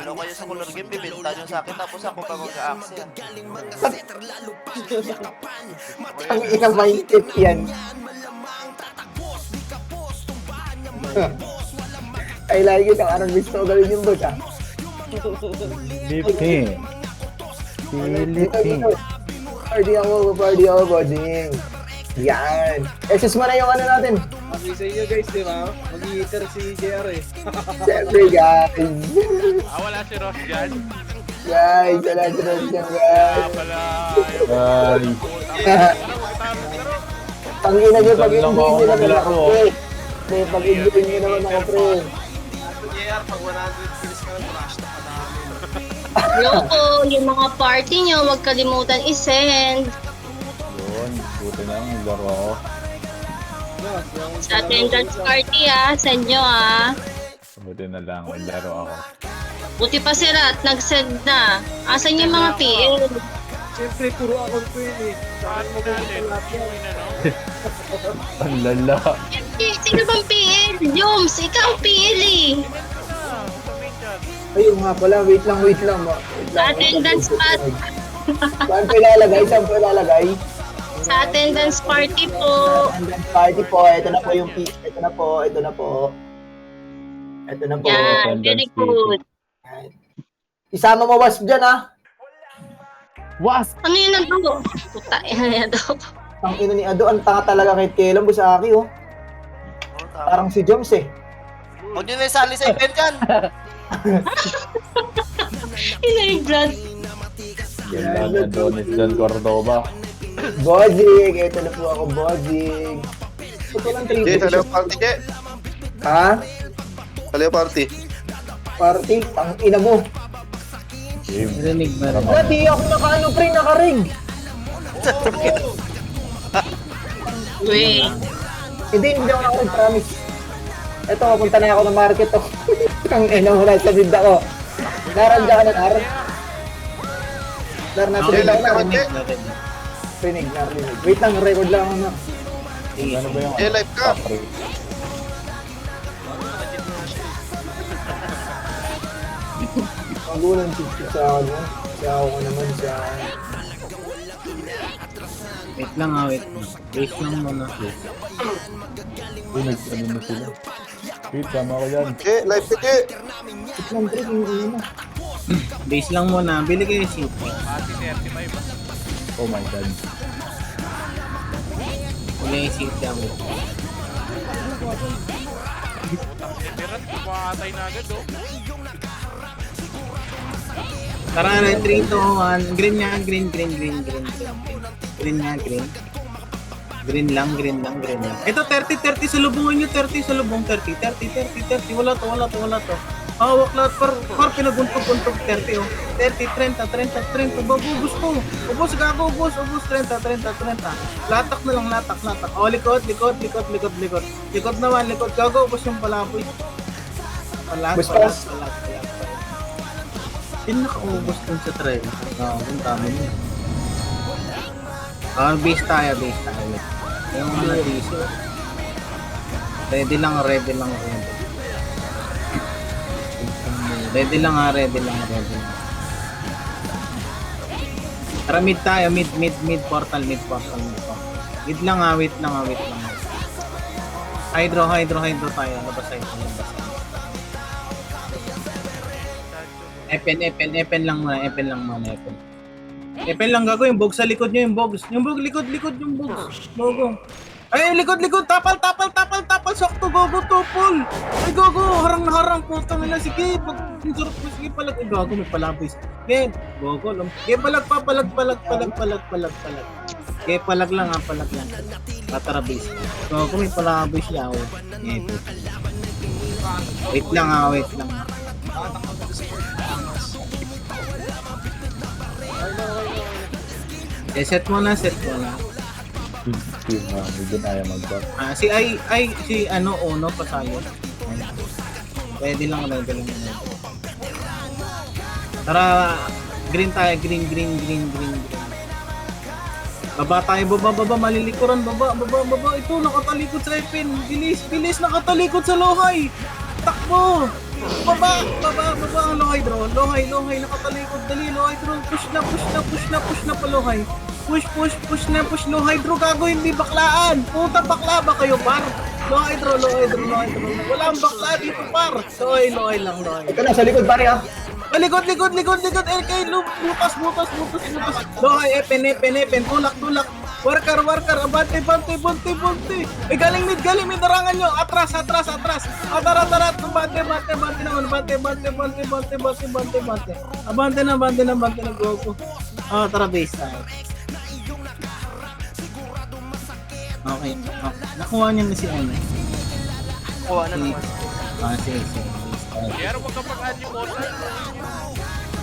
Talo kayo sa color game, bibenta nyo sa akin, tapos ako pa mag-a-axia. Ang ina mindset yan. I like it. Ang anong gusto ko gawin yung boss, ah. Lifting. Lifting. Party ako, bossing. Yan. SS mo na yung ano natin. Sabi sa inyo guys, di ba? Mag-i-hitter si JR eh. Siyempre, guys. Wala si Ross dyan. Guys, wala dyan, guys. Pala. Ay. Pangina nyo, pag-enjoy Lang nyo ako naman ako, maglaro. pre. Pre, pag-enjoy nyo naman ako, pre. JR, pag 100 kills ka ng trash na kadami. Loko, yung mga party nyo, huwag kalimutan i-send. Yun. Buti na lang. Laro ako. Sa attendance party send nyo Buti na lang. Laro ako. Buti pa si Rat, nag-send na. Asan yung mga PL? Siyempre, puro account ko yun eh. Saan mo Natin. lahat yan? Uy na, no? Ang lala. Sino bang PL? Joms, ikaw PL eh. Ayun nga pala, wait lang. Sa attendance party. Saan ko ilalagay? Sa attendance party po. Attendance party po. Ito na po yung ito na po. Yan, very good. Isama mo wasp dyan, ah. Was! Ano yun ang dugo? Puta, yan daw. Ang ino ni Ado, ang tanga talaga kahit kailan mo sa akin, oh. Parang si Joms, eh. Huwag nyo na isali sa event yan. Inaiglad. Yan lang na Donis John Cordoba. Bozig, ito na po ako, Bozig. Ito lang 3 Jay, saliw party, Jay. Ha? Saliw party. Party? Ang ina mo. Game. Rinig ba rin? Di ako nakaano, pre, nakarig. Wait. Hindi ako nakarig, promise. Ito, punta na ako ng market, oh. Ang ina mo, nasa bid ako. Naranda ka na, Nar. Nar, nasa Jay, bid ako live ka na. ba, Jay? Rinig. Wait lang, record lang ako na. Ano ba yung Jay, live ka. Papre? Magulang sa akin, no? Sa ako naman sa... Wait lang wait. Wait lang muna. Uy, ano na sila? Wait, sama ko yan. Jay, live ka, Jay. Wait lang, pre, yung ina mo. Base lang muna. Bili kayo CP. Pati 35. Oh my god. Bili kayo CP ang Meron, kumakatay na agad, oh. Tara na, 3, 2, 1. Green nga, green. Green nga, green. Green lang. Ito, 30. Salubungin nyo, 30. Salubong, 30. Wala to. Hawak lahat, par pinaguntog-guntog, 30, oh. 30, 30. Ubus ko. Ubus, 30. Latak na lang, latak. Oh, likod. Likod naman, gago, ubus yung palaboy. Bus Palat. pass. Hindi nakaubos dun sa trail. Ang dami niya. Base tayo. Yung mga diesel. Ready lang. Ready lang. Tara mid tayo, mid portal. Wait lang. Hydro tayo. Labas tayo. Epen lang muna. Epen lang gago yung bog sa likod nyo, yung bogs. Yung bog, likod yung bogs. Gogo. Ay, likod, tapal, sakto, gogo, tupol. Ay, gogo, harang, putang ina, sige, sige, palag, ay, gogo, may palaboy. Sige, gogo, sige, palag. Sige, palag lang. Tatarabis. Gogo, may palaboy siya, oh. Wait lang. Set mo na. Team medyo na ayaw mag-back. Si Ono pasayo. Ready lang. Tara, green tayo, green. Baba tayo, baba, malilikuran, baba. Ito, nakatalikod sa Epen. Bilis, nakatalikod sa Lohay. Takbo. Baba ang low hydro. Low high, nakatalikod. Dali, low hydro. Push na palohay. Push na, low hydro. Gago, hindi baklaan. Puta, bakla ba kayo, par? Low hydro. Walang bakla dito, par. Low high lang. Ito na, sa likod pare ha. Likod. LK, butas. Low high, epen. Tulak. Worker. Abante. Eh, galing mid. Narangan nyo. Atras. Atara. Bante naman. Abante na. Go. Tara, base tayo. Okay. Nakuha niya na si ano. Kuha na naman. Sige. Pero wag ka pag-add yung portal.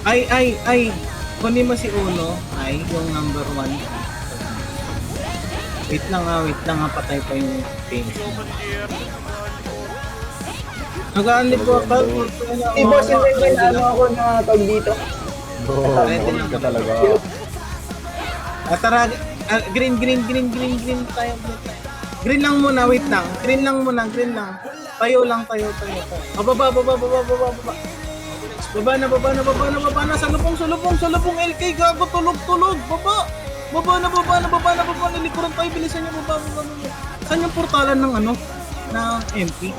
Ay. Kunin mo si Uno. Ay, yung number 1. Wait lang ha. Patay pa yung page. Nag-aanip ko ako. Boss, yung ano ako nakatawag dito. Bro, maulit ka talaga. Tara, green tayo. Green lang muna, wait lang. Green lang. Tayo lang. Baba. Baba na. Salubong, LK, gago, tulog. Baba na. Nilikuran tayo, bilisan niyo, baba. Saan yung portalan ng ano? Na MP?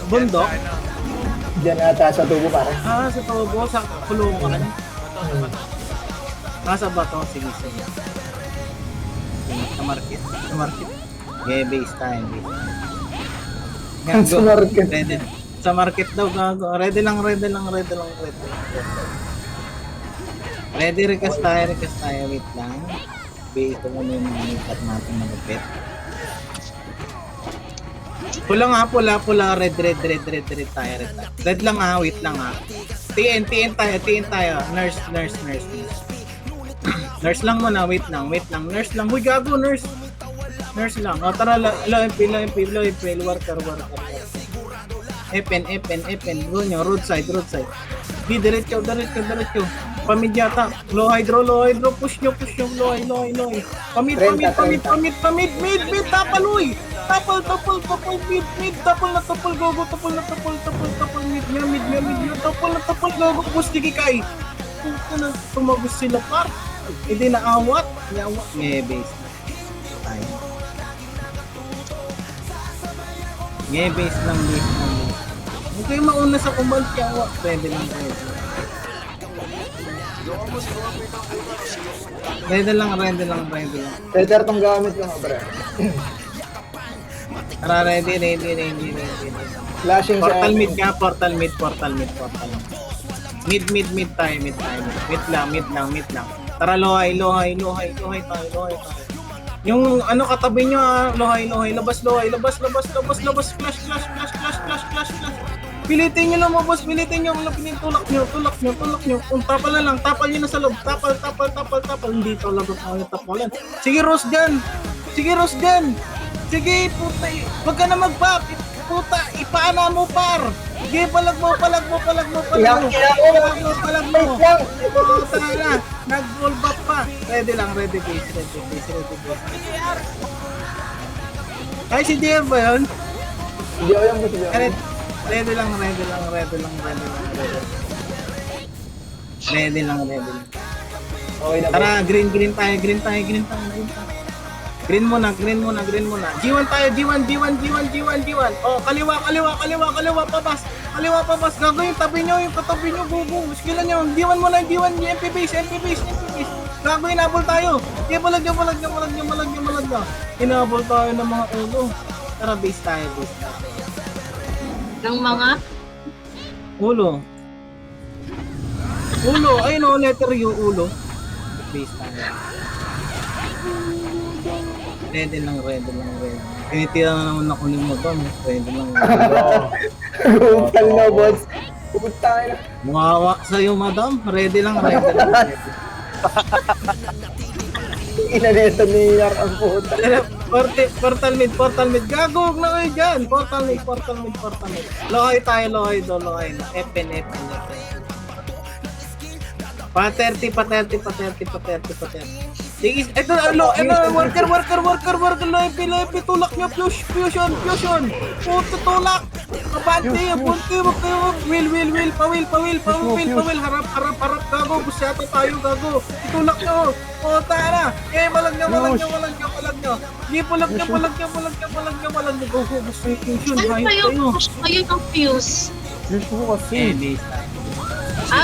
Bundok? Diyan ata sa tubo pare. Sa tubo, sa kulungan. Sa bato, sige. Sa market. Yeah, base time. Sa market. Ready. Sa market daw, gago. Ready lang. Ready, request tayo. Wait lang. Base ko muna yung mga natin malupit. Pula. Red tayo. Red lang ha, wait lang ha. TN tayo. Nurse. Nurse lang muna, wait lang. Nurse lang. Huy, gago, nurse. Nurse lang. Tara, low MP. Worker. Epen. Go nyo, roadside. Di, diretso. Pamidyata. Low hydro. Push nyo. Low high. Pamid. Mid. Tapal. Mid. Tapal na. Gogo. Tapal. Mid nyo. Tapal. Gogo. Push Kikay. Puta na. Tumagos sila, par. Hindi naawat. Base. Tayo. Base lang. Huwag kayo mauna sa kumbal kaya pwede lang. Ready lang. Tether tong gamit lang bro. Tara, ready. Flashing sa Portal mid. Mid tayo. Mid lang. Tara, low high tayo. Yung ano katabi nyo low high. Labas. Flash. Pilitin nyo lumabas. Tulak nyo. Kung tapal na lang. Tapal nyo na sa loob. Tapal. Hindi talaga tayo tapalan. Sige, Rose dyan. Sige, puta. Wag ka na mag-back. Puta, ipaana mo, par. Sige, palag mo. Palag mo. Puta na. Nag-roll back pa. Ready base. Ay, si JR ba yun? Hindi ako yung gusto. Ready lang. Okay na. Tara, green tayo. Green muna. G1 tayo, G1. Oh, kaliwa, pabas. Gago yung tabi nyo, bubo. Muskilan nyo. G1 muna, yung MP base. Gago, inabol tayo. Kaya balag nyo. Inabol tayo ng mga ulo. Tara, base tayo. Ng mga Ulo, ayun o, letter U, ulo. Base tayo. Ready lang. Tinitira na naman ako ni Madam. Ready lang. Upal na boss. Pupunta na. Muhawa sa'yo, Madam. Ready lang. Inaneto ni Yar ang puta. Portal mid. Gago, huwag na kayo dyan. Portal mid. Lohay tayo. Epen. Pa 30. Sige, ito, worker, low MP, tulak nyo, fusion. Puto, tulak. Abante, abante, wag kayo. Will, pawil. Harap, gago. Busyata tayo, gago. Itulak nyo. O, tara. Walang nyo. Hindi, palag nyo. Go, gusto yung fusion. Ano Hayop kayo? kayo. Push kayo ng fuse. Use mo kasi. Base na.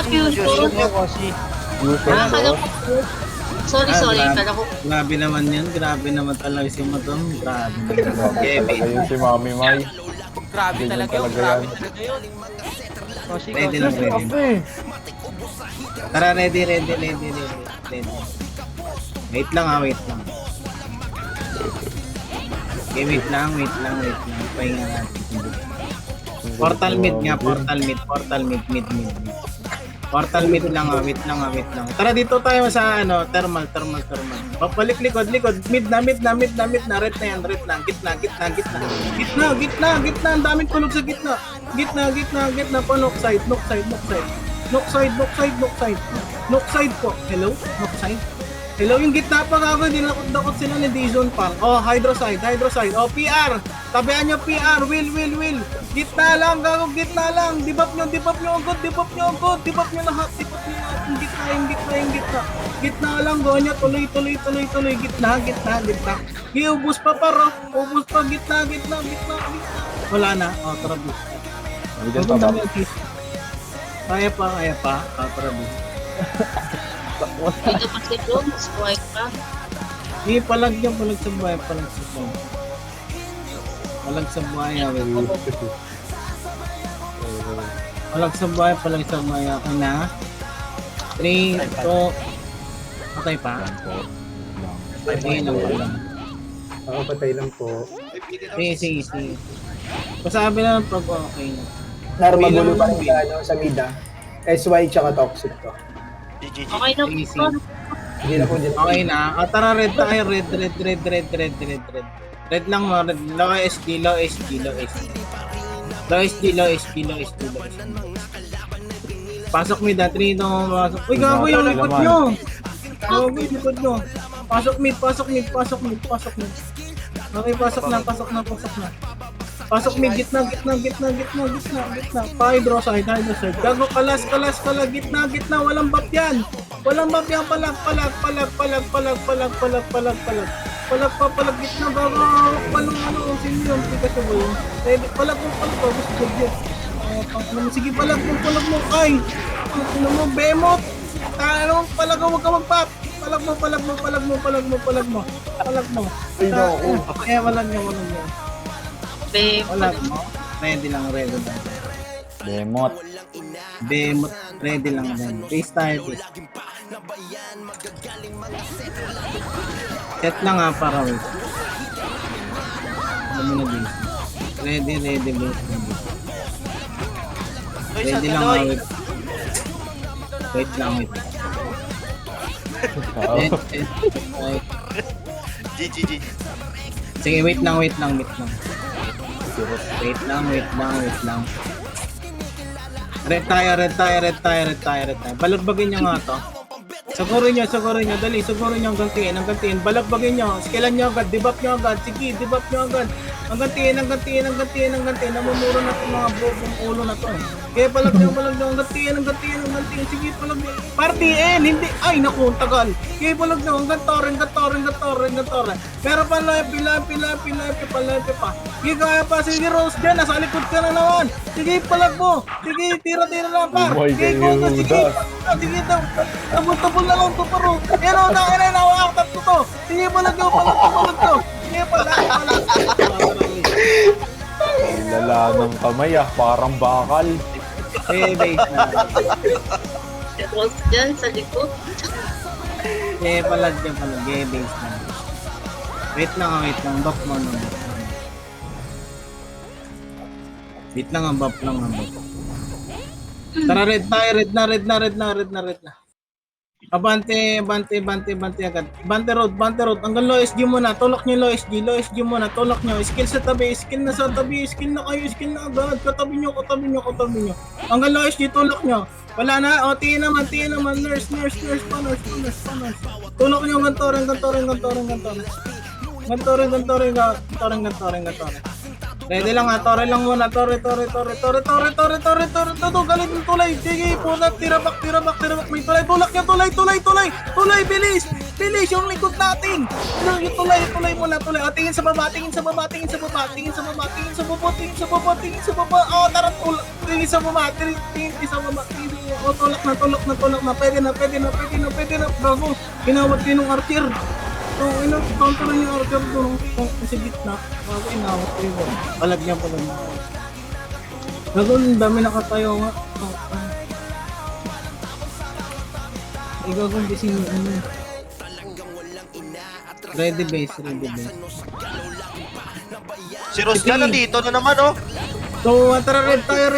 Fuse po. Use mo. Kala ko. Sorry. Kala ko. Grabe naman yan. Grabe naman talaga si Madam. Grabe. Talaga yun si Mami Mai. Grabe Ganyan talaga yun. talaga Grabe yan. talaga yun. Ready lang, ready. Kasi. Tara, ready. Wait lang. Okay, wait lang. Pahinga natin. Portal mid. Mid. Portal mid lang, wait lang. Tara, dito tayo sa thermal. Papalik likod. Mid na. Red na yan. Gitna. Ang daming tulog sa gitna. Gitna. Knock side. Knock side po. Hello? Knock side? Hello, yung gitna pa nga ako, dinakot sila ni Dizon Pang. Oh, hydro side. Oh, PR. Tabihan nyo PR. Will. Gitna lang, gago, gitna lang. Dibap nyo agad. Dibap nyo lahat. Yung gitna. Gitna lang, gawin nyo. Tuloy. Gitna. Iubos pa paro. Gitna. Wala na. Oh, tara, bus. Bigyan pa ba? Kaya pa. Tara, bus. Dito pa si Joe. Swipe pa. Hindi, palag sa buhay. Palag sa buhay. Ako na. 3, 2, patay pa? Patay lang pala. Nakapatay lang po. Sige. Pasabi na pag okay na. Magulo pa rin sa mida. SY tsaka toxic to. GG. Okay na po. Easy. Hindi na po dyan. Okay na. Tara, red tayo. Red. Red lang mo. Red. Low SD. Pasok mid, 3, 2, pasok. Uy, gago yung likod nyo. Pasok mid. Okay, pasok na. Pasok mid, gitna. Pa-hydro side. Gago, kalas. Gitna. Walang bap yan. Palag. Palag, gitna. Gago. Palang, sino yun? Pikachu ba yun? Palag mo. Gusto ko yun. Sige, palag mo. Ay! Ano mo, Bemot? Palag mo, huwag ka mag-pop. Palag mo. Ay, naku. Walang nyo. Babe. Ready lang. Demot. Ready lang. Base tayo. Set lang nga para wait. Ano mo na base? Ready, base. Ready lang nga wait. Wait lang. GG. Sige, wait lang. Wait lang. Red tayo. Balagbagin nyo nga to. Sagurin nyo. Dali, sagurin nyo ang gantiin. Balagbagin nyo. Skillan nyo agad. Dibap nyo agad. Sige, dibap nyo agad. Ang gantiin. Namumuro na itong mga bobong ulo na to. Kaya palag nyo. Ang gantiin. Sige, palag nyo. Party hindi. Ay, naku, tagal. Kaya palag nyo. Ang gantoren. Pero pala pa. Sige, kaya pa. Sige, Rose dyan. Nasa likod ka na naman. Sige, palag mo. Sige, tira lang pa. Oh my Sige, God, sige daw. Tabol na lang to paro. Yan o, nakakaktat ko to. Sige, palag nyo. Sige, palag. Ang lala ng kamay parang bakal. Base na. Si Rose dyan sa likod. Palag. Base na. Wait lang. Bap mo na. Wait lang, bap lang. Tara, red na. Abante agad. Bante road. Hanggang low SG muna. Tulak nyo low SG muna. Tulak nyo. Skill sa tabi. Skill na kayo. Skill na agad. Katabi nyo. Hanggang low SG, tulak nyo. Wala na. O, tiin naman. Nurse pa. Tulak nyo. Gantoren. Ready lang ha, tore lang muna, tore, galit ng tulay, sige, punat, tira back, may tulay, tulay, bilis, yung likod natin, yung tulay muna, o, tingin sa baba, oh, tara, tingin sa baba, o, tulak na, pwede na, bravo, ginawat din ng archer, so, counter na yung archer doon, sa gitna, bago inawat ko yun. Palag niya. Gagawin, dami nakatayo nga. Igagawin kasi yung ano. Ready base. Si Rosjan nandito na naman, oh. So, tara, red tayo.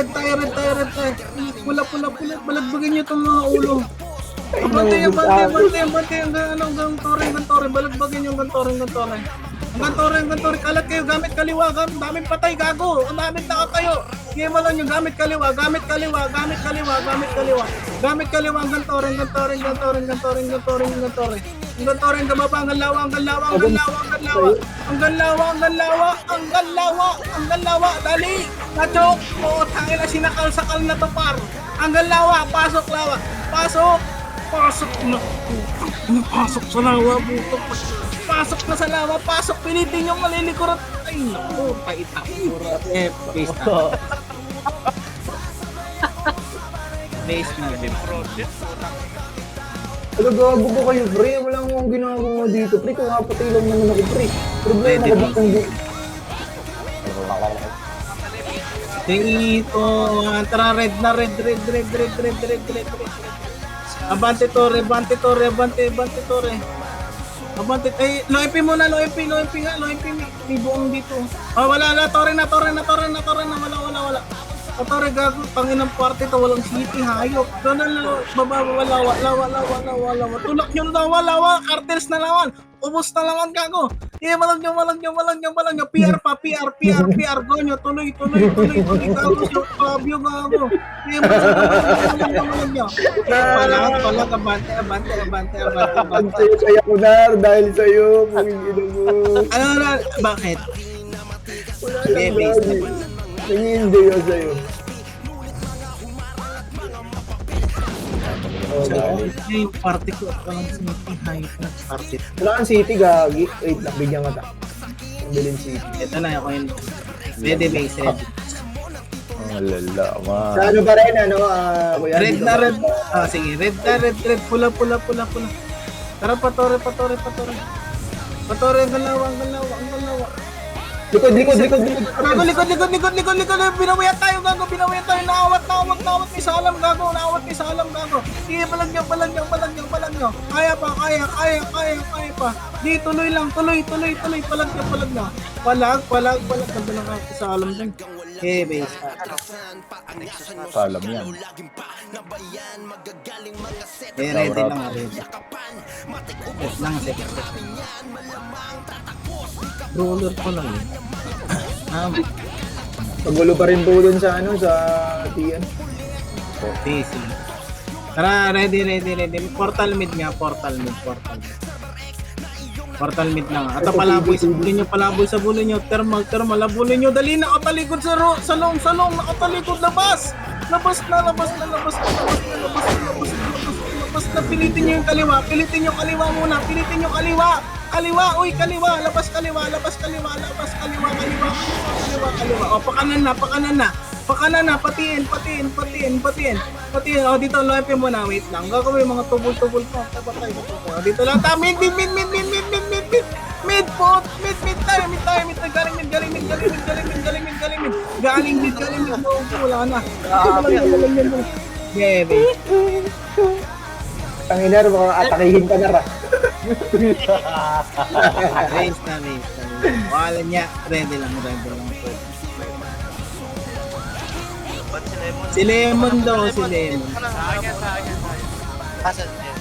Pula. Balagbagin niyo itong mga ulo. Bante, hanggang tore. Balagbagin yung hanggang tore. Hanggang kalat kayo, gamit kaliwa, daming patay, gago. Ang daming nakatayo. Sige mo lang yung gamit kaliwa. Gamit kaliwa, hanggang tore. Hanggang baba, hanggang lawa. Dali. Nachok. O, tangin na sinakal-sakal na to, par. Hanggang lawa, pasok lawa. Pasok na. Pasok sa lawa, buto. Pasok na sa lawa, pilitin yung malilikurat. Ay, naku, paita. Base na. Project, putang. Ano gago ko kayo, pre? Wala akong ginagawa dito, pre. Kung kapatay lang naman ako, pre. Problema ko ba kung di... Dito, tara, red. Abante tore. Abante, low MP muna, low MP, may buong dito. Wala na, tore na, wala. Tore, gago, tangin ng party to, walang city, hayop. Doon na, baba, lawa. Tulak nyo na, lawa, cartels na lawan. Ubus na lawan, gago. Malag nyo. PR pa, gonyo, tuloy, gago, Fabio, gago. Malag nyo. Palag, abante. Saya ko na, dahil sa'yo, pangingin mo. Ano na, bakit? Wala lang, dahil. Nangin-enjoy ako sa'yo. Yung party ko, parang city, hayop na party. Wala kang city, gagi. Wait lang, bigyan ka ta. Bilin city. Ito na ako yun. Ready base, ready. Lala, Sa ano ba rin, ano, kuya? Red na red. Sige, red. Pula. Tara, patore. Patore, ang galawa. Likod. Gago, likod. Binawayan tayo, gago. Naawat. May salam, gago. Sige, palag nyo. Kaya pa. Di, tuloy lang. Palag nyo. Palag. Ganda lang ako sa alam din. Base. salam yan. Ready lang. Set lang. Roller ko lang eh. Pagulo pa rin po dun sa, ano, sa TN. Easy. Tara, ready. Portal mid. Portal mid lang. At palaboy sa bulo nyo. Thermal. Labulin nyo. Dali, nakatalikod sa salong. Nakatalikod, labas na. Pilitin nyo yung kaliwa. Pilitin nyo kaliwa. Labas kaliwa. O, pakanan na. Patiin. O, dito, loepe mo na. Wait lang. Gagawin yung mga tubol-tubol ko. O, dito lang. Mid. Mid tayo. Galing mid. Wala na. Baby. Tanginar, baka atakihin ka na ra. Race na. Wala niya. Ready lang. Ba't si Lemon? Si Lemon daw. Sa akin. Asan niya?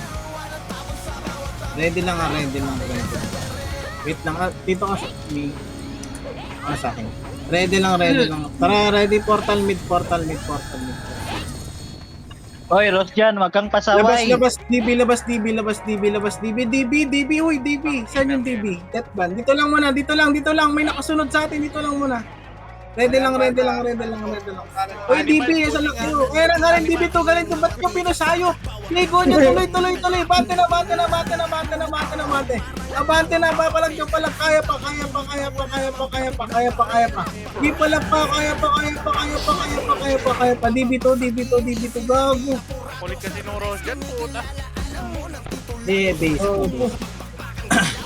Ready lang. Wait lang. Dito ka sa akin. Ready lang. Tara, ready. Portal mid. Hoy, Rosjan, wag kang pasaway. Labas, DB. Uy, DB. Saan yung DB? Deathban. Dito lang. May nakasunod sa atin. Dito lang muna. Ready lang. Uy, DB, sa laki nyo. Kaya na galing DB to, galing to. Ba't nyo pinasayop? Ligo nyo, tuloy. Bante na. Abante na, papalag nyo palag. Kaya pa. Di palag pa, kaya pa. DB to. Gago. Kulit kasi nung Rose dyan, puta. Base.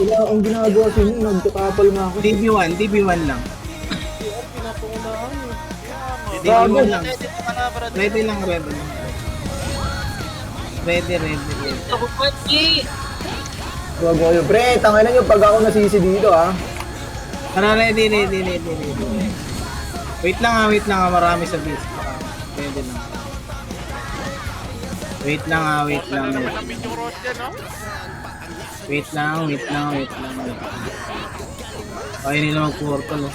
Wala akong ginagawa sa inyo, nagkakapal nga ako. DB1 lang. Gago. DB1 lang. Ready lang. Ready. Ako G. Gago kayo. Pre, tangay na nyo pag ako nasisi dito ha. Tara, ready. Wait lang, marami sa base. Ready lang. Wait lang. Naman ang yung Rose dyan, no? Wait lang. Kaya nila mag-portal, oh.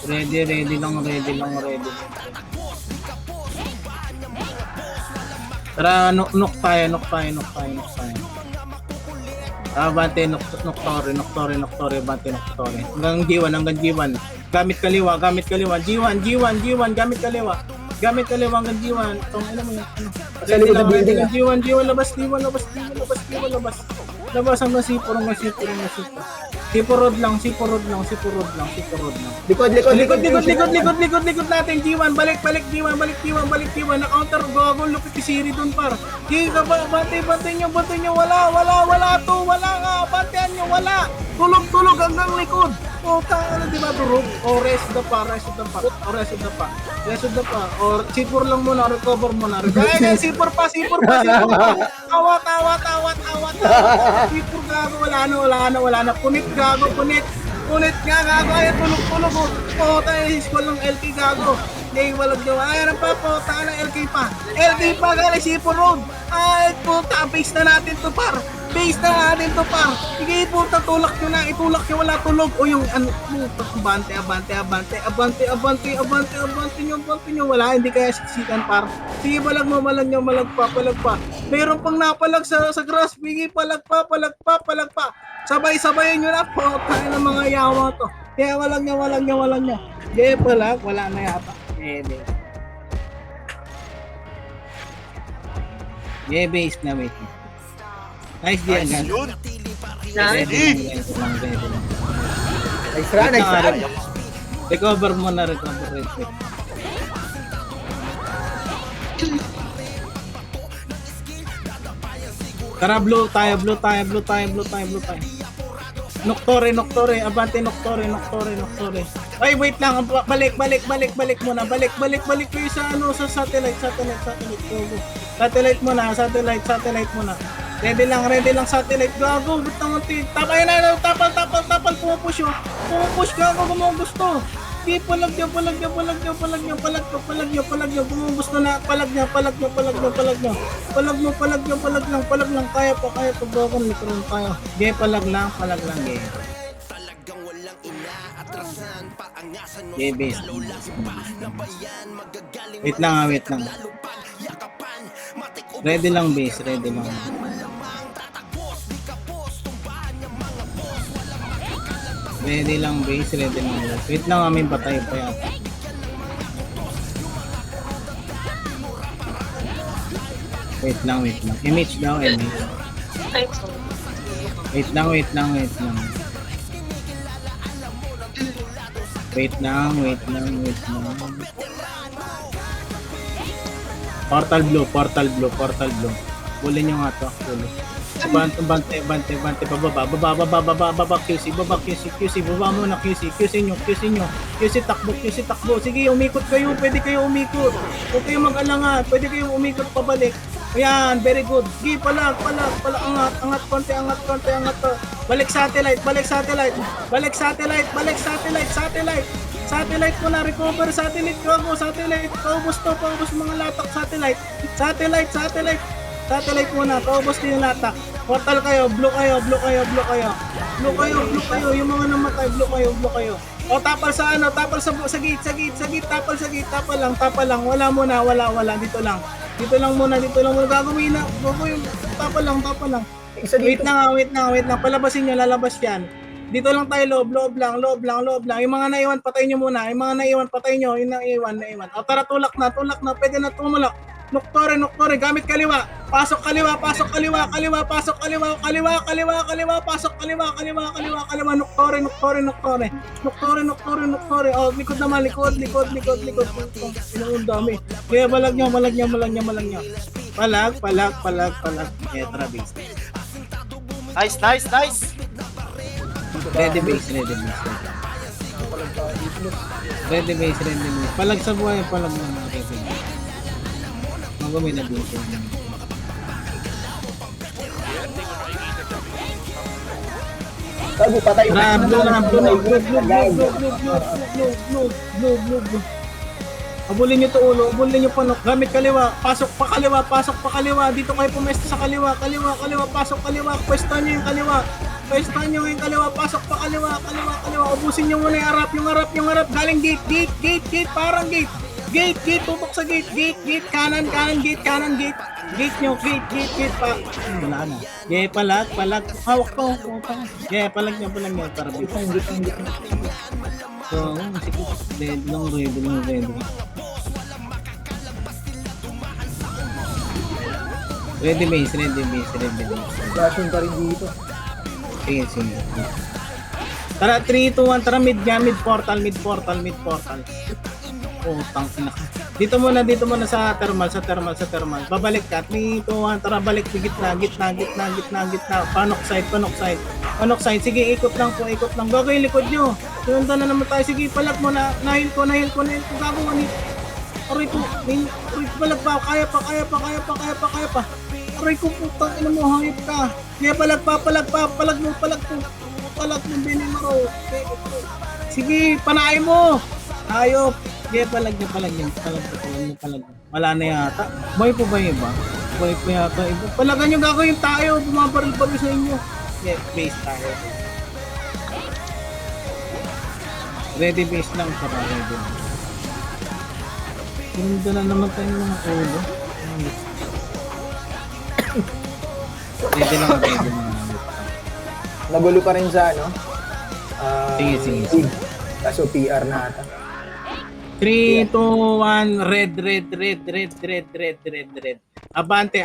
Ready lang. Tara, knock tayo. Bante, Noctore, Bante, Noctore. Hanggang G1. Gamit kaliwa. G1, gamit kaliwa. Hanggang G1. Itong, alam mo yun. Sa likod ng building ah. G1, labas. Labas ang nasipor. Sipor road lang. Likod natin, G1, balik, G1, na-counter, gago, lupit si Siri dun, par. Giga ba, bante nyo, wala nga, bantean nyo, wala. Tulog hanggang likod. Ano, di ba, durog? Rest of the pa. Or sipor lang muna, recover muna. Kaya, sipor pa. Awat. Sipor, gago, wala na. Punit nga, gago. Ay, tulog. Tayo, hiskol ng LK, gago. Walag nyo. Ay, ano pa po, tayo ng LK pa, galing Sipor Road. Ay, puta, base na natin to, par. Sige, puta, itulak nyo, wala tulog. O yung, puta, abante nyo, wala, hindi kaya siksikan, par. Sige, balag pa. Meron pang napalag sa grass, sige, palag pa. Sabay-sabayin nyo na po, tayo ng mga yawa to. Kaya walang nyo. Sige, palag, wala na yata. Base na, wait. Nice deal, guys. Ready lang. Nice run. Recover muna. Tara, blue tayo. Noctore, abante Noctore. Ay, wait lang, balik muna. Balik kayo sa satellite. Satellite muna. Ready lang satellite. Gago, ba't naman tapay na, tapal, pumupush gago kung mo gusto. Di, palag nyo, bumubos na, palag nyo. Palag lang, kaya pa, gago, likron tayo. Di, palag lang, di. Di, base. Wait lang. Ready lang, base, Ready lang. Wait lang, amin patay pa yata. Wait lang. Image daw. Wait lang. Portal blue. Bulin nyo nga to. Bante, baba, QC, baba muna, QC nyo, takbo, sige, umikot kayo, pwede kayo umikot, huwag kayong mag-alangat, pwede kayong umikot pabalik, ayan, very good, sige, palag, angat, konti, balik satellite, satellite mo na, recover, satellite, paubos mga latak, satellite muna, paubos din yung latak. Portal kayo, blue kayo, yung mga namatay, blue kayo. O tapal sa gate, tapal lang, wala, dito lang muna, gagawin na, yung tapal lang. Wait lang, palabasin nyo, lalabas yan. Dito lang tayo, loob lang. Yung mga naiwan, patay nyo muna. Yung mga naiwan, patay nyo. Yung naiwan. O tara, tulak na. Pwede na tumulak. Noktore, gamit kaliwa. Pasok kaliwa, pasok kaliwa. Pasok kaliwa. Noktore. O, likod naman, likod. Ang dami. Kaya balag nyo. Palag. Kaya tara, base. Nice. Ready base. Palag sa buhay, palag na ready base. Magawin na dito. Sabi, patay. Abulin nyo to ulo, abulin nyo panok, gamit kaliwa, pasok pa kaliwa, dito kayo pumesto sa kaliwa, pasok kaliwa, pwesto nyo yung kaliwa, pasok pa kaliwa, ubusin nyo muna yung harap, galing gate, parang gate, tutok sa gate, kanan, gate nyo, gate pa, wala na, palag, hawak pa, palag nyo, para dito. So, sige, ready base. Flashing pa rin dito. Sige. Tara, 3, 2, 1, tara mid portal. Oh, tangina. Dito muna sa thermal. Babalik ka. 3, 2, 1, tara balik gitna. Panok side. Sige, ikot lang. Gagawin likod nyo. Sundan na naman tayo. Sige, palag mo na. Nahil ko. Gagawin ni. Aray ko, palag pa. Kaya pa. Aray ko, putang ina mo, hangip ka. Kaya palag mo. Palag mo, binimaro. Sige, panaay mo. Ayop. Kaya palag niya. Wala na yata. Boy po ba yung iba? Palagan nyo gagawin tayo. Bumabaril-baril sa inyo. Yeah, base tayo. Ready base lang para ready. Ganda na naman tayo mga ulo. Ready lang. Nagulo pa rin sa ano? Sige. Kaso PR na ata. 3, 2, 1, red. Abante,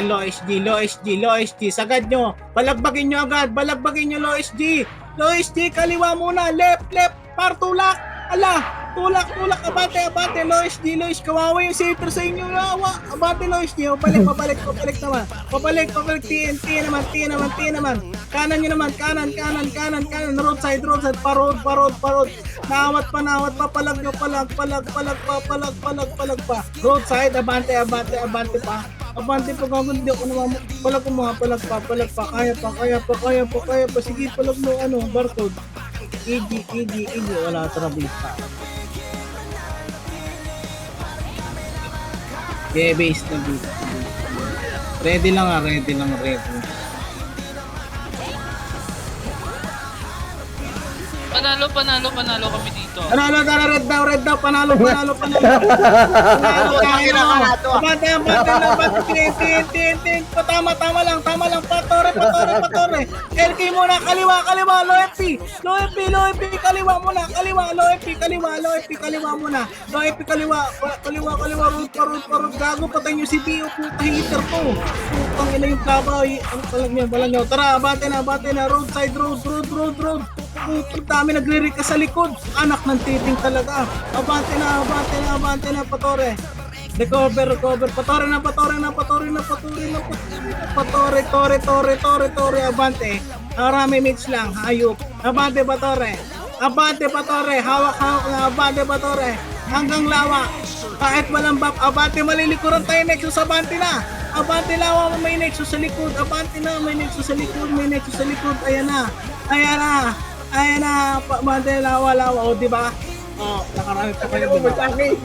low SG. Sagad nyo. Balagbagin nyo agad. Low SG, kaliwa muna. Left. Tulak. Tulak. Abante, low SG. Kawawa yung safer sa inyo. Abante, low SG. Pabalik naman. Pabalik. TNT naman. Kanan nyo naman. Kanan. Roadside. Parod. Nawat pa. Palag pa. Roadside. Abante pa. Abante pa. Gagawin di ako naman. Palag pa. Kaya pa. Sige, palag mo. Barcode. EG. Wala travis pa. Yeah, base. Ready lang. Panalo kami dito. Tara, red daw, panalo. Abante, tama lang, patore. LK muna, kaliwa, low FP, kaliwa muna, root, gago, patay nyo si Dio, puta, hitter ko. Putang ina yung plaba, balang nyo. Tara, abante na, roadside, road. Ang dami nagre-recast sa likod. Anak ng titing talaga. Abante na, patore. Recover. Patore na. Patore. Abante. Marami mates lang. Hayop. Abante, patore. Hawak na. Abante, patore. Hanggang lawa. Kahit walang buff. Abante, malilikuran tayo. Nexus, abante na. Abante, lawa. May Nexus sa likod. Abante na. May Nexus sa likod. Ayan na. Abante, lawa. O, diba? O, nakarami pa kayo, diba? Tangina!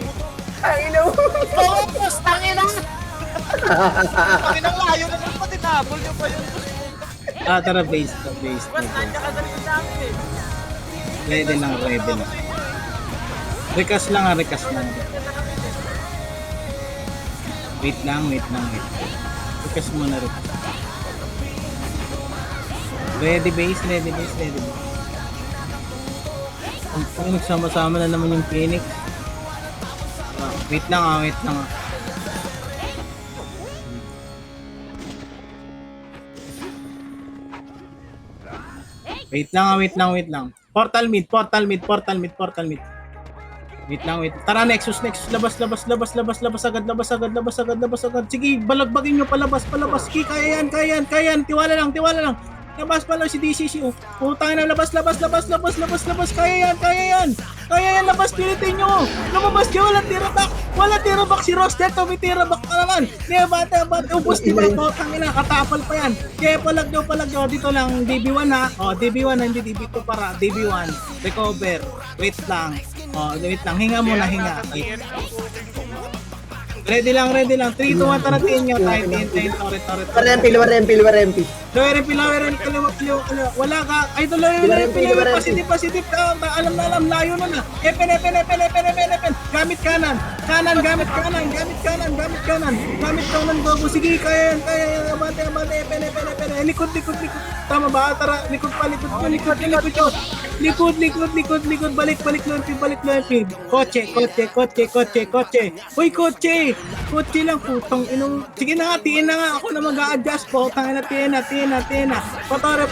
Tanginang layo na naman pati nabol nyo pa yun. Tara, base. Nandiyan ka ganito sa amin eh. Ready lang. Rekas lang. Wait lang. Rekas muna. Ready base, ready base, ready base. Ang nagsama-sama na naman yung Phoenix. Wait lang wait lang. Wait lang. Portal mid. Wait lang. Tara, Nexus. Labas agad. Sige, balagbagin nyo, palabas. Sige, kaya yan. Tiwala lang. Labas pala si DCC. Putang na, labas. Kaya yan. Labas, pilitin nyo. Lumabas nyo, wala tira back si Roster. May tira back pa naman. Kaya bata, ubos diba? Putang ina, katapal pa yan. Kaya palag nyo. Dito lang, DB1 ha. DB1, hindi DB2 para. DB1, recover. Wait lang. Hinga muna. Ready lang. 3, 2, 1, tara, tin nyo. Torre. Lower MP. Lower MP, kaliwa. Wala ka. Ay, ito lower MP. Positive. Alam, layo na. Epen. Gamit kanan. Gamit kanan, gogo. Sige, kaya yan. Abante. Epen. Likod. Tama ba? Tara, likod pa. Likod. Balik lo MP. Kotse. Uy, kotse lang, putang inong. Sige na nga, tiin na nga. Ako na mag-a-adjust po. Tangina, tiin na. Patore.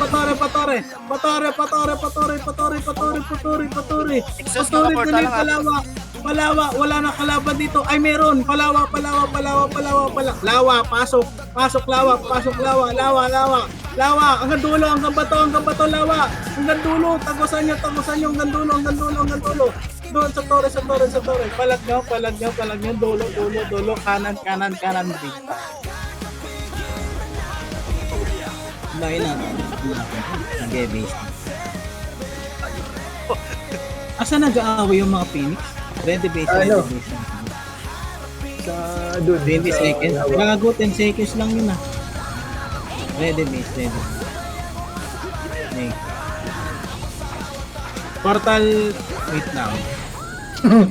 Palawa. Wala na kalaban dito. Ay, meron. Palawa. Lawa, pasok. Lawa. Hanggang dulo, hanggang bato, lawa. Hanggang dulo, tagusan nyo, hanggang dulo. Doon sa torre. Palag nyo, dulo, kanan. Lain na. Okay, base. Asa nag-aaway yung mga Phoenix? Ready base. Sa doon. 20 seconds. Mga 10 seconds lang yun ah. Ready base. Portal, wait lang.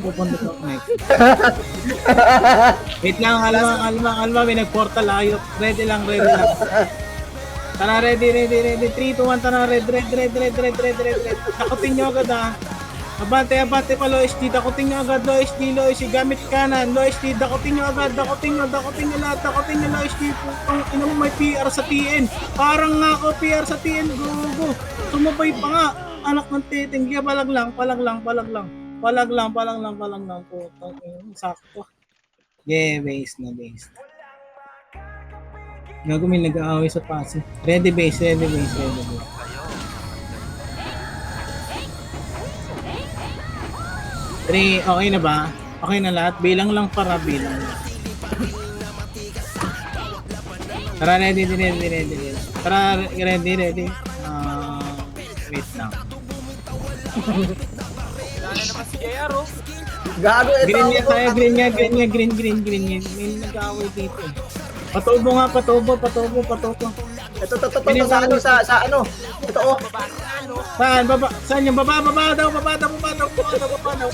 Pupunta ko next. Wait lang, alma, may nag-portal ayot. Ready lang. Tara, ready. 3, 2, 1, tara, red. Takutin nyo agad ha. Abante pa, low HD. Dakutin nyo agad, low HD. Gamit kanan, low HD. Dakutin nyo agad, dakutin nyo lahat. Dakutin nyo low HD. Ina mo may PR sa TN. Parang nga ako PR sa TN. Go. Sumabay pa nga. Anak ng titing. Kaya palag lang. Putang ina, sakto. Yeah, base na. Gago, may nag-aaway sa pasi. Ready base. Three, okay na ba? Okay na lahat? Bilang lang. Tara, ready. Tara, ready. Wait lang. Wala na naman si JR, oh. Gago, ito. Green nga tayo, green. May nag-aaway dito. Patubo. Ito, sa ano? Ito, oh. Saan? Saan yung baba daw.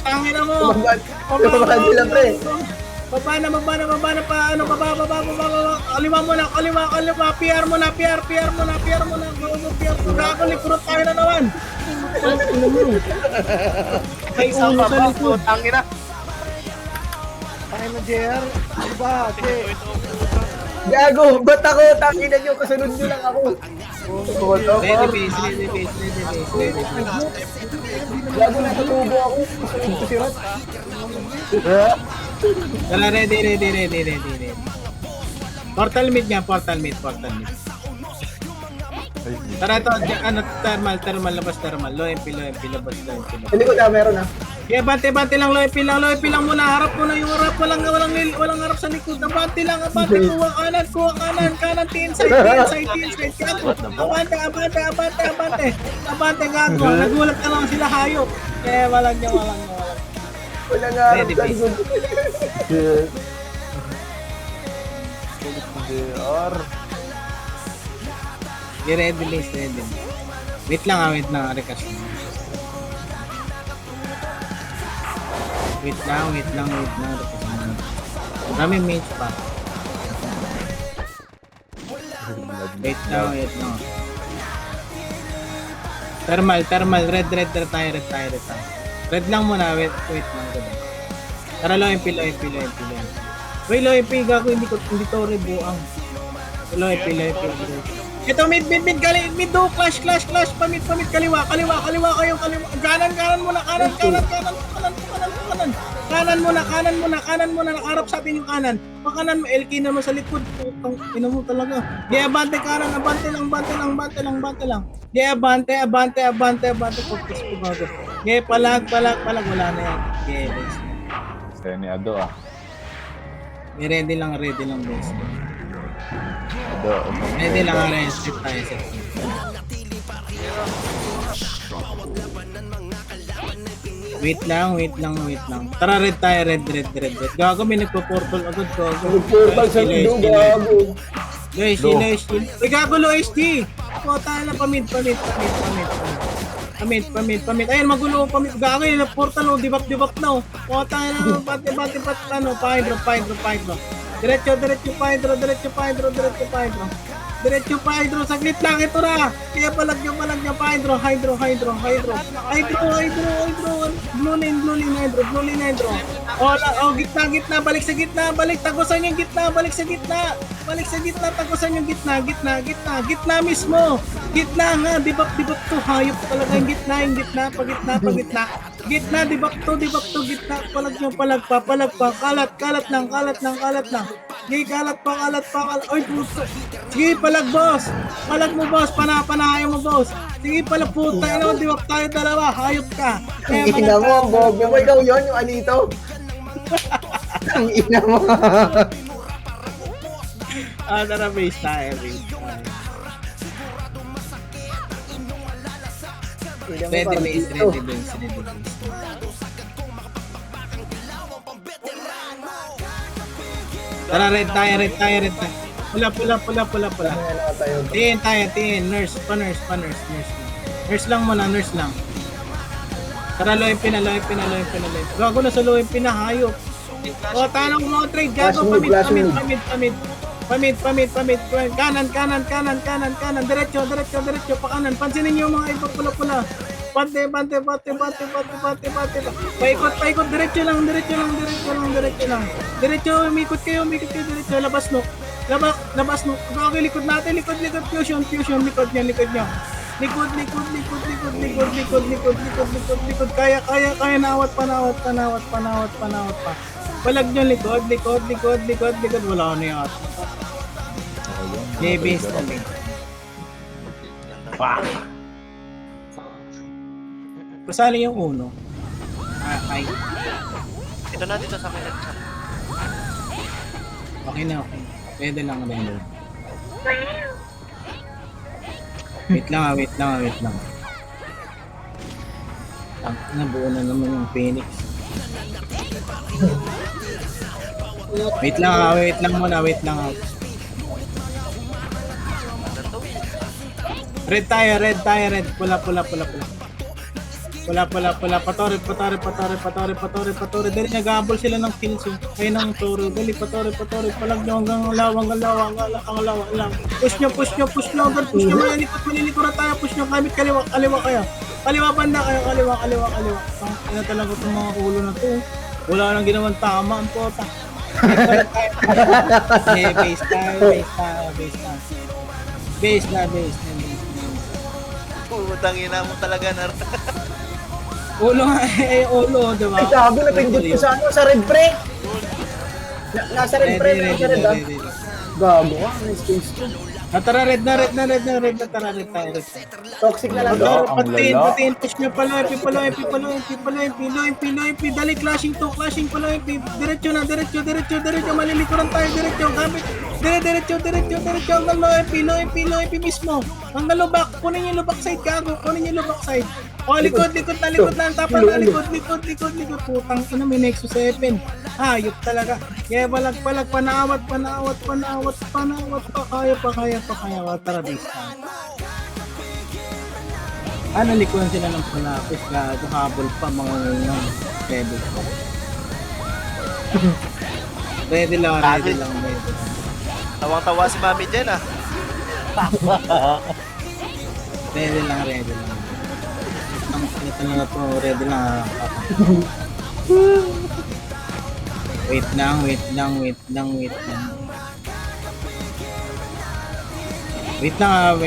Tangin na mo. Baba sila, pre. Baba na pa. Kaliwa mo na. PR mo na. Gago, likurot tayo na naman. Ay, ulo sa likod. Tangina. Gago, ba't ako? Tangina nyo, kasunod nyo lang ako. Ready base. Gago, natutubo ako. Kasunod ko si Rat. Tara, ready. Portal mid. Tara, ito, thermal, labas thermal. Low MP, labas. Hindi ko na, meron ah. Kaya bante lang, low MP lang muna. Harap mo na yung harap. Walang harap sa likod. Abante, kuha kanan, tin side. Abante, gago. Nagulat na lang sila hayop. Kaya walang nyo. Wala nga. Ready, base. Ready base. Wait lang, rekas. Wait lang, Dami mage pa. Wait lang. Thermal, red tayo. Red lang muna, wait lang. Diba? Tara, low MP. Wait, low MP, gago, hindi to red buang. Low MP. Ito, mid, galing, mid do, clash, pamit, kaliwa kayo, kanan muna, kanan muna, nakaharap sa atin yung kanan. Pakanan mo, LK naman sa likod, putang ina mo talaga. Abante kanan, abante lang. Abante, focus ko bago. Palag, wala na yan. Base. Seni Ado ah. Ready lang, base. Ado. Ready lang, set tayo. Wait lang. Tara, red tayo, red. Gago, may nagpo-portal agad ko. Nag-portal sa window, gago. Low SG. Uy, gago, low SG. Puta na, pamid. Ayun, magulo, pamid. Gago, yun, portal, dibap na. Puta na, pati, pa-hydro. Diretso, pa-hydro. Saglit lang, ito na. Kaya palag nyo, hydro. Blue lane, hydro. Gitna, balik sa gitna. Tagusan yung gitna, tagusan yung gitna. Gitna mismo. Gitna nga, dibak to. Hayop talaga yung gitna. Pagitna. Gitna, dibak to, gitna. Palag pa. Kalat lang. Sige, kalat pa. Oy, puto. Sige, palag mo, boss. Panahayan mo, boss. Sige, palag puta. Diwak tayo dalawa. Hayop ka. Ang ina mo, ang bobe mo. Ikaw yun, yung anito. Ang ina mo. Tara, base tayo. Ready base. Tara, red tayo. Pula. Tiin tayo. Nurse lang. Nurse lang. Tara, low MP na. Gago na sa low MP na, hayop. O, tayo lang mga trade. Gago, pamit. Kanan. Diretso. Pakanan. Pansinin niyo yung mga iba pula. Bante. Paikot. Diretso lang. Diretso, umikot kayo. Diretso, labas no. Okay, likod natin. Fusion. Likod nyo. Likod. Kaya. Nawat pa. Palag nyo, likod. Wala na yan. Base na. Pasali yung uno. Ay. Ito na dito sa akin. Okay na. Pwede lang rin. Wait lang. Nabuo na naman yung Phoenix. Wait lang muna. Red tayo. Pula. Patore. Dali nag-aabol sila ng kills. Kaya ng toro. Dali, patore. Palag nyo hanggang ang lawa lang. Push nyo. Push nyo. Malilikod na tayo. Push nyo. Kamit kaliwa kayo. Kaliwa banda kayo. Kaliwa. Ano talaga itong mga ulo na to. Wala nang ginawang tama. Ang pota. Base na. Putang ina mo talaga na. Ulo, diba? Ay, sabi na pindot ko sa red break. Nasa red break. Gago ka, nice case ko. Tara, red na. Tara, red tayo. Toxic na lang. Patiin, push nyo, palo MP. Dali, clashing, palo MP. Diretso, malilikuran tayo, diretso, kapit. Diretso, hanggang low MP mismo. Hanggang lubak, kunin yung lubak side, gago, O, likod na, tapan na, likod. Putang ina, may Nexus 7. Hayop talaga. Kaya palag, panawat pa. Kaya pa. Tara, base na. Likuran sila ng palapis, gago, habol pa, mga ngayon. Ready lang. Tawang-tawa si Mami dyan ah. Ready lang. Ito na to, ready lang ha. Wait lang. Wait lang ha, wait lang. Wait lang.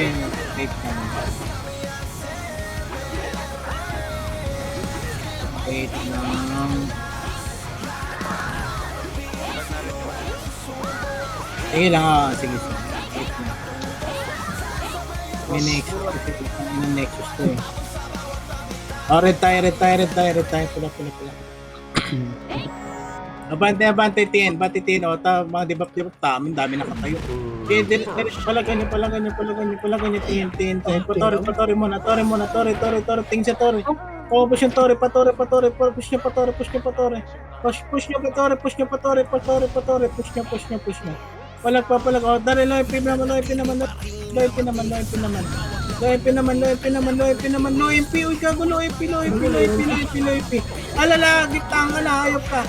Sige lang sige. Wait lang. May Nexus to eh. Oh, red tayo. Pula. Abante, TN. O, mga dibap, dami nakatayo. Kaya, palagan nyo, TN. Patore muna, Tore. Tingin sa Tore. Push yung Tore, Patore. Push nyo, Patore. Push nyo, Palag. O, dali, Loypi naman. Loypi. Uy, gago, Loypi. Alala, gitang ka na, hayop ka.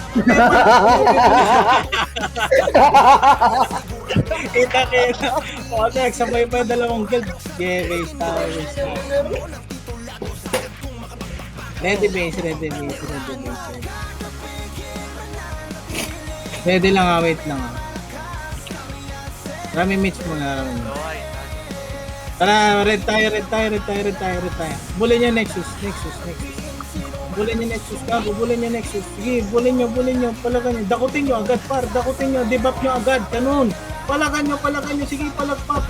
Kita. O, sabay pa dalawang guild. Yeah, base tayo. Ready base. Ready lang wait lang Rami mitch muna. Tara, red tayo. Bulin niya Nexus. Bulin niya Nexus. Sige, bulin niyo. Palagan niyo. Dakutin niyo agad, par. Debuff niyo agad. Ganun. Palagan niyo. Sige, palag pa.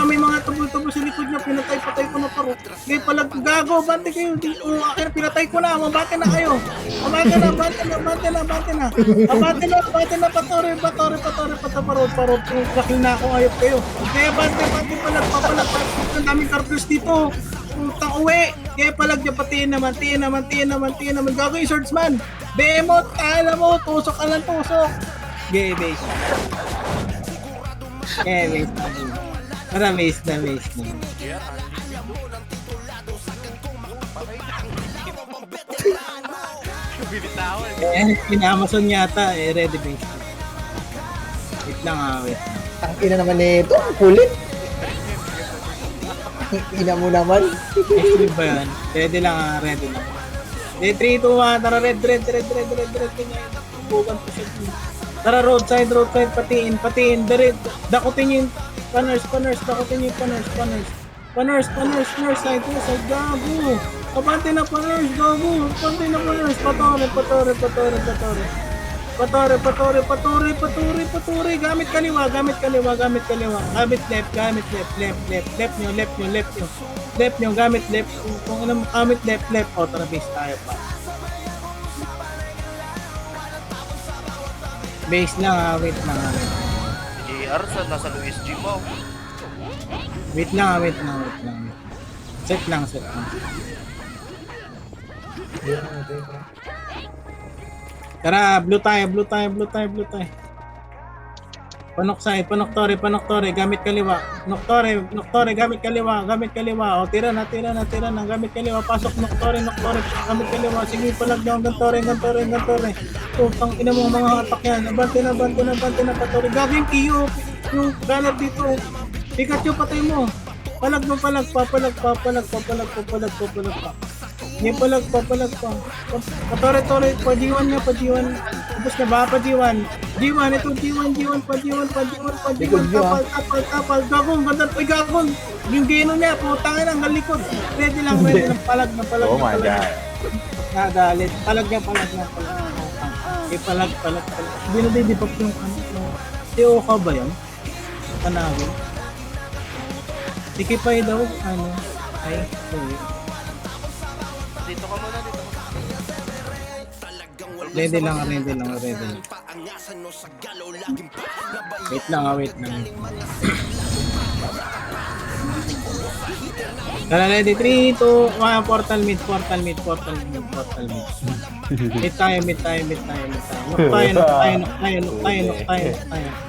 May mga tubo sa likod niya. Pinatay ko na paro. Sige, palag. Gago, bante kayo. Akin, pinatay ko na. Mabate na kayo. Bante na. Patore. Parod. Lakil na ako. Ayop kayo. Kaya bante, palag pa. Ang daming cartridge dito. Putang uwi. Kaya palag niya, patiin naman. Gago yung swordsman. Behemoth, alam mo, tusok ka lang. Gay base. Para base na. Pinamason yata, ready base. Wait lang. Ang ina naman nito, ang kulit. Ang ina mo naman. Actually ba yan? Ready lang. 3, 2, 1, tara red. Bukan po siya. Tara roadside, patiin. Dakutin yung Panners, side, gago. Abante na Panners, gago. Patore. Gamit kaliwa. Gamit left nyo. Gamit left. Kung ano, gamit left. O, tara base tayo pa. Base lang wait lang. JR, saan nasa Luis G mo? Wait lang. Set lang. Tara, blue tayo. Panok Tore, gamit kaliwa. Noktore, gamit kaliwa. O, tira na, gamit kaliwa. Pasok, Noktore, gamit kaliwa. Sige, palag niyo, Gantore. Tang ina mo mga atak yan. Abante na, Patore. Gago yung Kiyo, yung gunner dito. Pikachu, patay mo. Palag pa. Hindi palag pa. Patore, pa-G1 niya. Tapos na ba? Pa-G1. G1, tapal. Gagong, ganda. Uy, gagong. Yung geno niya, putangin ang galikod. Ready lang, palag. Oh my God. Nagalit. Palag niya. Palag. Binadidipap yung Teo ka ba yan? Tanawin. Tikipay daw, sorry. Dito ka muna. Ready lang. Wait lang. Tara, ready, 3, 2, 1, portal mid. Mid tayo.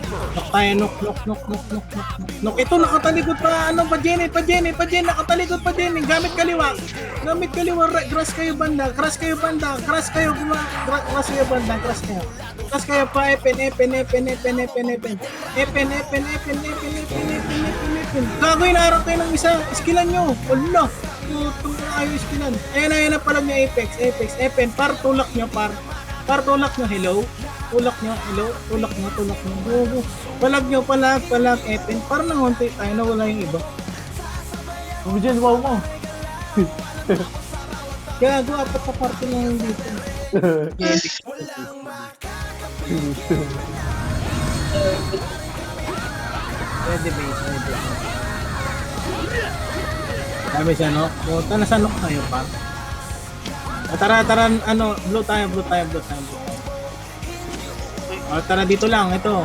Nok tayo. Ito, nakatalikod pa, Jenny, nakatalikod pa, Jenny. Gamit kaliwa, grass kayo banda. Grass kayo pa, epen. Gagawin na araw kayo ng isa, skillan nyo. Wala. Putong ayos kinan. Ayan na palag niya Apex. FN, par tulak niyo, par. Par tulak niyo, hello. Tulak niyo, hello. Tulak niyo. Go. Palag niyo, palag, FN. Par nang konti tayo na wala yung iba. Ano dyan, wow mo. Gago, apat pa party na yung dito. Pwede base. Sabi siya, no? Puta, nasa nok tayo pa. Tara, ano, blue tayo. Tara, dito lang, ito.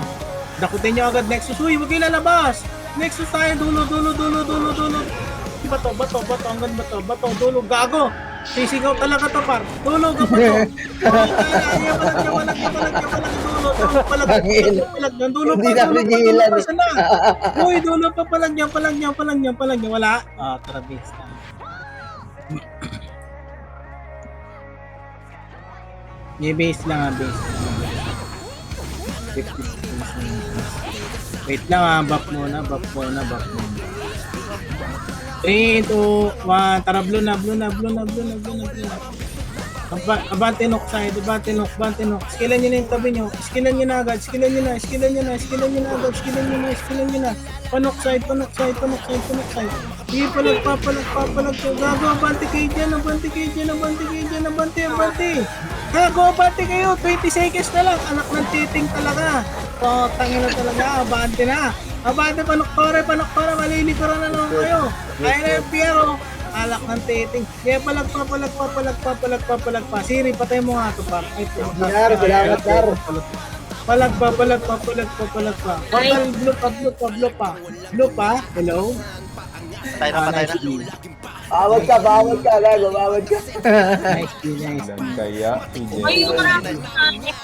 Dakutin nyo agad Nexus. Uy, huwag kayo lalabas. Nexus tayo, dulo. Bato, hanggang bato, dulo, gago. Sisigaw talaga to, par. Dulo, bato. Dulo, Hindi na pigilan eh. Uy, dulo pa, palag niya, wala. Tara, base tayo. Base lang. Wait lang, buff muna. 3, 2, 1, tara, blue na. Abante knock side. Skillan nyo na yung tabi nyo. Skillan nyo na agad. Panok side. Sige, palag. Gago, abante kayo dyan. Gago, abante kayo. 20 seconds na lang. Anak ng titing talaga. Tangin na talaga. Abante, panok para. Malilikuran na lang kayo. Kaya na yung Piero. Alak ng titing. Kaya palag pa. Siri, patay mo nga ito pa. Nar, salamat, Nar. Palag pa. Blue pa. Hello? Patay na. Bawag ka, gago, bawag ka. Nice. Kaya, Ay, yung rap.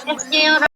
Next niya yung